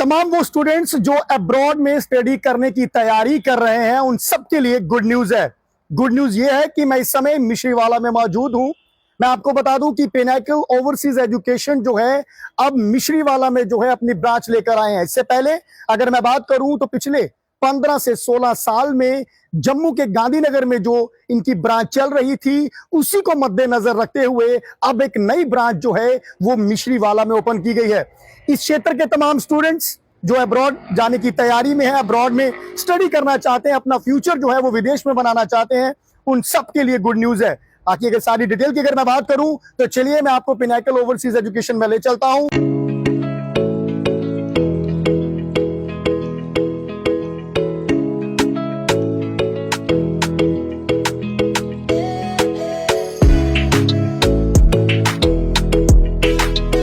तमाम वो स्टूडेंट्स जो अब्रॉड में स्टडी करने की तैयारी कर रहे हैं उन सब के लिए गुड न्यूज है। गुड न्यूज ये है कि मैं इस समय मिश्रीवाला में मौजूद हूं। मैं आपको बता दूं कि पिनाकल ओवरसीज एजुकेशन जो है अब मिश्रीवाला में जो है अपनी ब्रांच लेकर आए हैं। इससे पहले अगर मैं बात करूं तो पिछले 15 से 16 साल में जम्मू के गांधीनगर में जो इनकी ब्रांच चल रही थी उसी को मद्देनजर रखते हुए अब एक नई ब्रांच जो है वो मिश्रीवाला में ओपन की गई है। इस क्षेत्र के तमाम स्टूडेंट्स जो अब्रॉड जाने की तैयारी में है, अब्रॉड में स्टडी करना चाहते हैं, अपना फ्यूचर जो है वो विदेश में बनाना चाहते हैं, उन सब के लिए गुड न्यूज है। बाकी अगर सारी डिटेल की अगर मैं बात करूं तो चलिए मैं आपको पिनाकल ओवरसीज एजुकेशन में ले चलता हूं।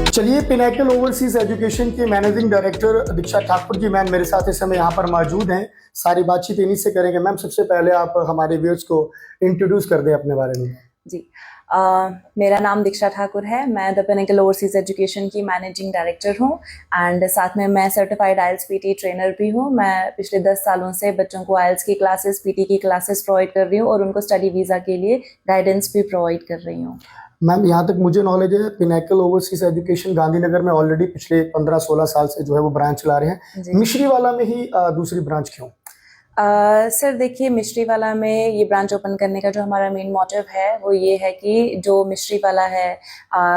चलिए, पिनाकल ओवरसीज एजुकेशन के मैनेजिंग डायरेक्टर दीक्षा ठाकुर जी मैम मेरे साथ इस समय यहाँ पर मौजूद हैं। सारी बातचीत इन्हीं से करेंगे। मैम, सबसे पहले आप हमारे व्यूअर्स को इंट्रोड्यूस कर दें अपने बारे में। जी, मेरा नाम दीक्षा ठाकुर है। मैं द पिनाकल ओवरसीज एजुकेशन की मैनेजिंग डायरेक्टर हूँ एंड साथ में मैं सर्टिफाइड आइल्स पीटी ट्रेनर भी हूँ। मैं पिछले 10 सालों से बच्चों को आइल्स की क्लासेस, पीटी की क्लासेस प्रोवाइड कर रही हूँ और उनको स्टडी वीज़ा के लिए गाइडेंस भी प्रोवाइड कर रही हूँ। मैम, यहाँ तक मुझे नॉलेज है पिनाकल ओवरसीज एजुकेशन गांधीनगर में ऑलरेडी पिछले 15-16 साल से जो है वो ब्रांच चला रहे हैं। मिश्रीवाला में ही दूसरी ब्रांच क्यों? सर देखिए, मिश्रीवाला में ये ब्रांच ओपन करने का जो हमारा मेन मोटिव है वो ये है कि जो मिश्रीवाला है,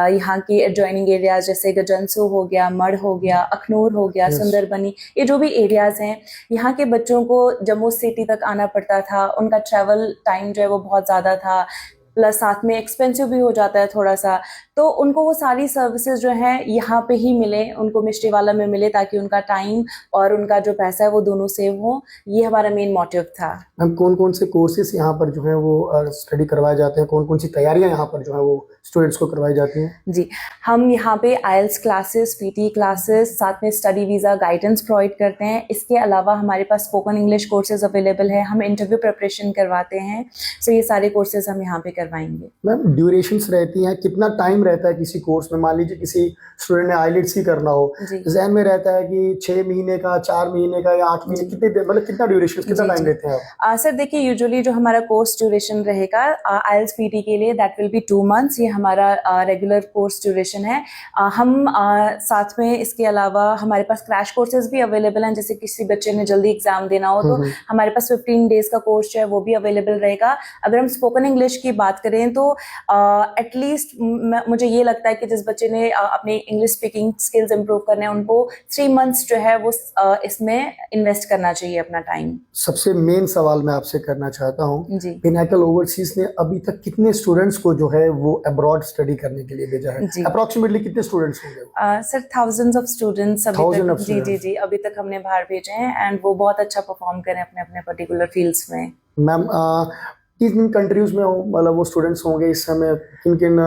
यहाँ की एडजॉइनिंग एरियाज जैसे गजनसू हो गया, मढ़ हो गया, अखनूर हो गया, सुंदरबनी, ये जो भी एरियाज हैं, यहाँ के बच्चों को जम्मू सिटी तक आना पड़ता था। उनका ट्रैवल टाइम जो है वो बहुत ज़्यादा था, प्लस साथ में एक्सपेंसिव भी हो जाता है थोड़ा सा। तो उनको वो सारी सर्विसेज जो हैं यहाँ पे ही मिले, उनको मिश्रीवाला में मिले, ताकि उनका टाइम और उनका जो पैसा है वो दोनों सेव हो। ये हमारा मेन मोटिव था। मैम, कौन कौन से कोर्सेज यहाँ पर जो है वो स्टडी करवाए जाते हैं, कौन कौन सी तैयारियाँ यहाँ पर जो है वो स्टूडेंट्स को करवाई जाती हैं? जी, हम यहाँ पे आइल्स क्लासेस, पीटी क्लासेस, साथ में स्टडी वीज़ा गाइडेंस प्रोवाइड करते हैं। इसके अलावा हमारे पास स्पोकन इंग्लिश कोर्सेज अवेलेबल है। हम इंटरव्यू प्रिपरेशन करवाते हैं। सो ये सारे कोर्सेज हम यहाँ पे करवाएंगे। मैम, ड्यूरेशंस रहती हैं, कितना टाइम रहता है किसी कोर्स में? मान लीजिए किसी स्टूडेंट ने आइलेट्स ही करना हो, जहन में रहता है कि 6 महीने का, 4 महीने का या 8 महीने, कितने मतलब कितना ड्यूरेशन, कितना टाइम लेते हैं आप? सर देखिए, यूजुअली जो हमारा कोर्स ड्यूरेशन रहेगा आइल्स पीटी के लिए दैट विल बी 2 मंथ्स। ये हमारा रेगुलर कोर्स ड्यूरेशन है। हम साथ में इसके अलावा हमारे पास क्रैश कोर्सेज भी अवेलेबल हैं। जैसे किसी बच्चे ने जल्दी एग्जाम देना हो तो हमारे पास 15 डेज का कोर्स जो है वो भी अवेलेबल रहेगा। अगर हम स्पोकन इंग्लिश की बात करें तो एटलीस्ट मुझे ये लगता है कि जिस बच्चे ने अपनी इंग्लिश स्पीकिंग स्किल्स इंप्रूव करने हैं उनको 3 मंथ्स जो है वो इसमें इन्वेस्ट करना चाहिए अपना टाइम। सबसे मेन सवाल मैं आपसे करना चाहता हूँ, पिनाकल ओवरसीज ने अभी तक कितने स्टूडेंट्स को जो है वो अब्रॉड स्टडी करने के लिए भेजा है? अप्रोक्सीमेटली कितने स्टूडेंट्स होंगे? सर थाउजेंड्स ऑफ स्टूडेंट्स जी अभी तक हमने बाहर भेजे हैं एंड वो बहुत अच्छा परफॉर्म करें अपने अपने पर्टिकुलर फील्ड्स में। मैम, किन कंट्रीज में मतलब वो स्टूडेंट्स होंगे इस समय? किन किन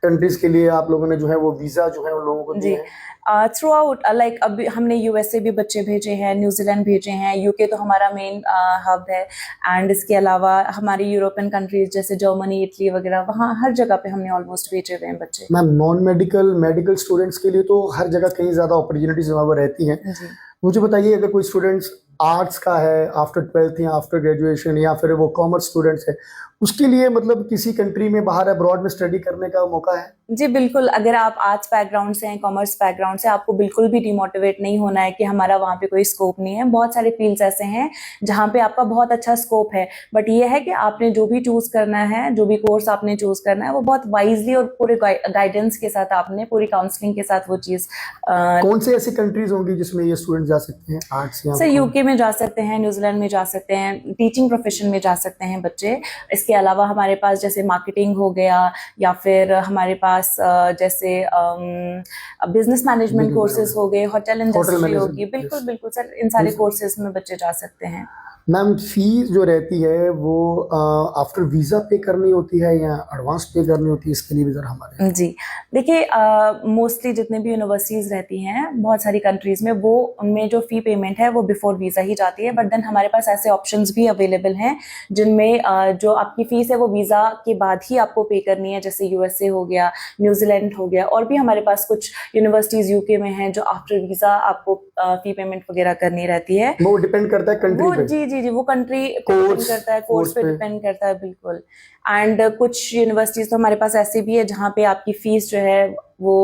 कंट्रीज के लिए आप लोगों ने जो है वो वीजा जो है उन लोगों को दिए हैं? थ्रू आउट लाइक अभी हमने यूएसए भी बच्चे भेजे हैं, न्यूजीलैंड भेजे हैं, यूके तो हमारा मेन हब है एंड इसके अलावा हमारी यूरोपियन कंट्रीज जैसे जर्मनी, इटली वगैरह, वहाँ हर जगह पे हमने ऑलमोस्ट भेजे हुए हैं बच्चे। Ma'am, non medical, medical students के लिए तो हर जगह कहीं ज़्यादा अपॉर्चुनिटीज रहती हैं। मुझे बताइए, अगर कोई स्टूडेंट्स आर्ट्स का है आफ्टर 12th या आफ्टर ग्रेजुएशन, या फिर वो कॉमर्स स्टूडेंट्स है, उसके लिए मतलब किसी कंट्री में बाहर अब्रॉड में स्टडी करने का मौका है? जी बिल्कुल। अगर आप आर्ट्स बैकग्राउंड से हैं, कॉमर्स बैकग्राउंड से, आपको बिल्कुल भी डिमोटिवेट नहीं होना है कि हमारा वहाँ पे कोई स्कोप नहीं है। बहुत सारे फील्ड्स ऐसे हैं जहाँ पे आपका बहुत अच्छा स्कोप है, बट ये है कि आपने जो भी चूज करना है, जो भी कोर्स आपने चूज करना है, वो बहुत वाइजली और पूरे गाइडेंस के साथ, आपने पूरी काउंसलिंग के साथ वो चीज। कौन से ऐसी कंट्रीज होंगी जिसमें ये स्टूडेंट जा सकते हैं आर्ट्स? सर यूके में जा सकते हैं, न्यूजीलैंड में जा सकते हैं, टीचिंग प्रोफेशन में जा सकते हैं बच्चे। इसके अलावा हमारे पास जैसे मार्केटिंग हो गया, या फिर हमारे पास जैसे बिजनेस मैनेजमेंट कोर्सेज हो गए, होटल इंडस्ट्री होगी। बिल्कुल बिल्कुल सर, इन सारे कोर्सेज में बच्चे जा सकते हैं। मैम फीस जो रहती है वो आफ्टर वीज़ा पे करनी होती है या एडवांस पे करनी होती है, इसके लिए भी ज़रा हमारे। जी, देखिए मोस्टली जितने भी यूनिवर्सिटीज़ रहती हैं बहुत सारी कंट्रीज़ में, वो उनमें जो फ़ी पेमेंट है वो बिफोर वीज़ा ही जाती है, बट देन हमारे पास ऐसे ऑप्शंस भी अवेलेबल हैं जिनमें जो आपकी फ़ीस है वो वीज़ा के बाद ही आपको पे करनी है, जैसे यूएसए हो गया, न्यूजीलैंड हो गया, और भी हमारे पास कुछ यूनिवर्सिटीज़ यूके में हैं जो आफ्टर वीज़ा आपको फ़ी पेमेंट वगैरह करनी रहती है। वो डिपेंड करता है कंट्री वो पे। जी, वो कंट्री पे डिपेंड कोर्स करता है, कोर्स पे पे। डिपेंड करता है, बिल्कुल। एंड कुछ यूनिवर्सिटीज़ तो हमारे पास ऐसी भी है जहाँ पे आपकी फ़ीस जो है वो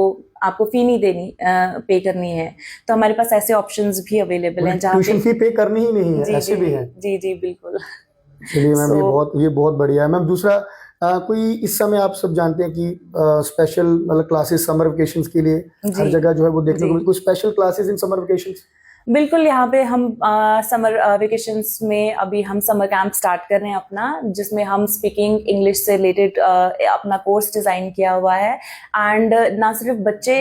आपको फ़ी नहीं देनी, पे करनी है। तो हमारे पास ऐसे ऑप्शंस भी अवेलेबल हैं जहाँ ट्यूशन पे फी पे करनी ही नहीं है, जी, ऐसे जी, भी है। जी, बिल्कुल। चलिए मैम, सो ये बहुत बढ़िया है मैम। दूसरा कोई इस समय आप सब जानते हैं कि स्पेशल मतलब क्लासेस समर वेकेशंस के लिए हर जी, जगह जो है वो देखने को जी। मिलती है। कोई special classes in summer vacations? बिल्कुल, यहाँ पे हम समर वेकेशंस में अभी हम समर कैंप स्टार्ट कर रहे हैं अपना, जिसमें हम स्पीकिंग इंग्लिश से रिलेटेड अपना कोर्स डिज़ाइन किया हुआ है। एंड ना सिर्फ बच्चे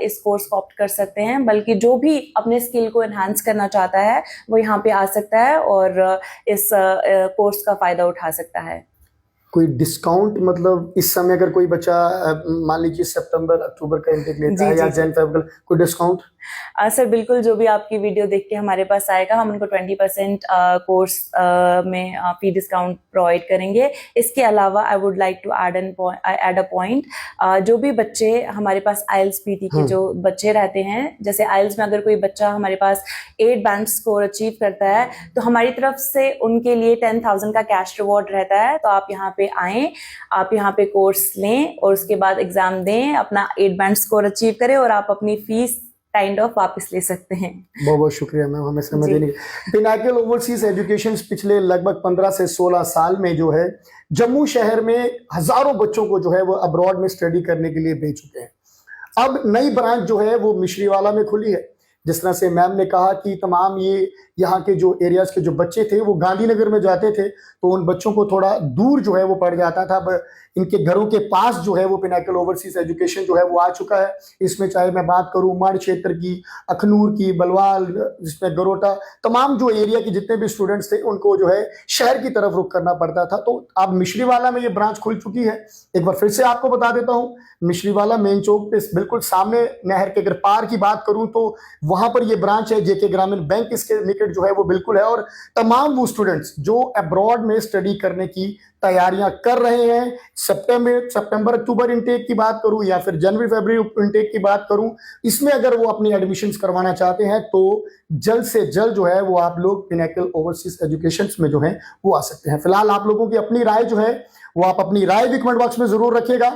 इस कोर्स को ऑप्ट कर सकते हैं, बल्कि जो भी अपने स्किल को एनहांस करना चाहता है वो यहाँ पे आ सकता है और इस कोर्स का फ़ायदा उठा सकता है। कोई डिस्काउंट, मतलब इस समय अगर कोई बच्चा मान लीजिए सितंबर अक्टूबर का इंटेक लेता जी, है या जी, जी। जन फेब, कोई डिस्काउंट? सर बिल्कुल, जो भी आपकी वीडियो देख के हमारे पास आएगा हम उनको 20% कोर्स में फी डिस्काउंट प्रोवाइड करेंगे। इसके अलावा I would like to add a point, जो भी बच्चे हमारे पास आइल्स पीटी के जो बच्चे रहते हैं, जैसे आइल्स में अगर कोई बच्चा हमारे पास 8 बैंक स्कोर अचीव करता है तो हमारी तरफ से उनके लिए 10,000 का कैश रिवॉर्ड रहता है। तो आप यहाँ पे आएँ, आप यहाँ पे कोर्स लें और उसके बाद एग्जाम दें, अपना 8 बैंक स्कोर अचीव करें और आप अपनी फीस काइंड ऑफ वापस ले सकते हैं। बहुत बहुत शुक्रिया मैम हमें समय जी। देने के। पिनाकल ओवरसीज एजुकेशन पिछले लगभग 15 से 16 साल में जो है जम्मू शहर में हजारों बच्चों को जो है वो अब्रॉड में स्टडी करने के लिए भेज चुके हैं। अब नई ब्रांच जो है वो मिश्रीवाला में खुली है। जिस तरह से मैम ने कहा कि तमाम ये यहाँ के जो एरियाज के जो बच्चे थे वो गांधीनगर में जाते थे, तो उन बच्चों को थोड़ा दूर जो है वो पड़ जाता था। अब इनके घरों के पास जो है वो पिनाकल ओवरसीज एजुकेशन जो है वो आ चुका है। इसमें चाहे मैं बात करूँ माड़ क्षेत्र की, अखनूर की, बलवाल, जिसमें गरोटा, तमाम जो एरिया के जितने भी स्टूडेंट्स थे उनको जो है शहर की तरफ रुख करना पड़ता था। तो अब मिश्रीवाला में ये ब्रांच खुल चुकी है। एक बार फिर से आपको बता देता हूँ, मिश्रीवाला मेन चौक पे बिल्कुल सामने नहर के अगर पार की बात करूं तो वहां पर ये ब्रांच है। जेके ग्रामीण बैंक इसके निकट जो है वो बिल्कुल है। और तमाम वो स्टूडेंट्स जो अब्रॉड में स्टडी करने की तैयारियां कर रहे हैं, सितंबर अक्टूबर इनटेक की बात करूं या फिर जनवरी फरवरी इनटेक की बात करूं, इसमें अगर वो अपनी एडमिशंस करवाना चाहते हैं तो जल्द से जल्द जो है वो आप लोग पिनाकल ओवरसीज एजुकेशन में जो है वो आ सकते हैं। फिलहाल आप लोगों की अपनी राय जो है वो आप अपनी राय भी कमेंट बॉक्स में जरूर रखिएगा।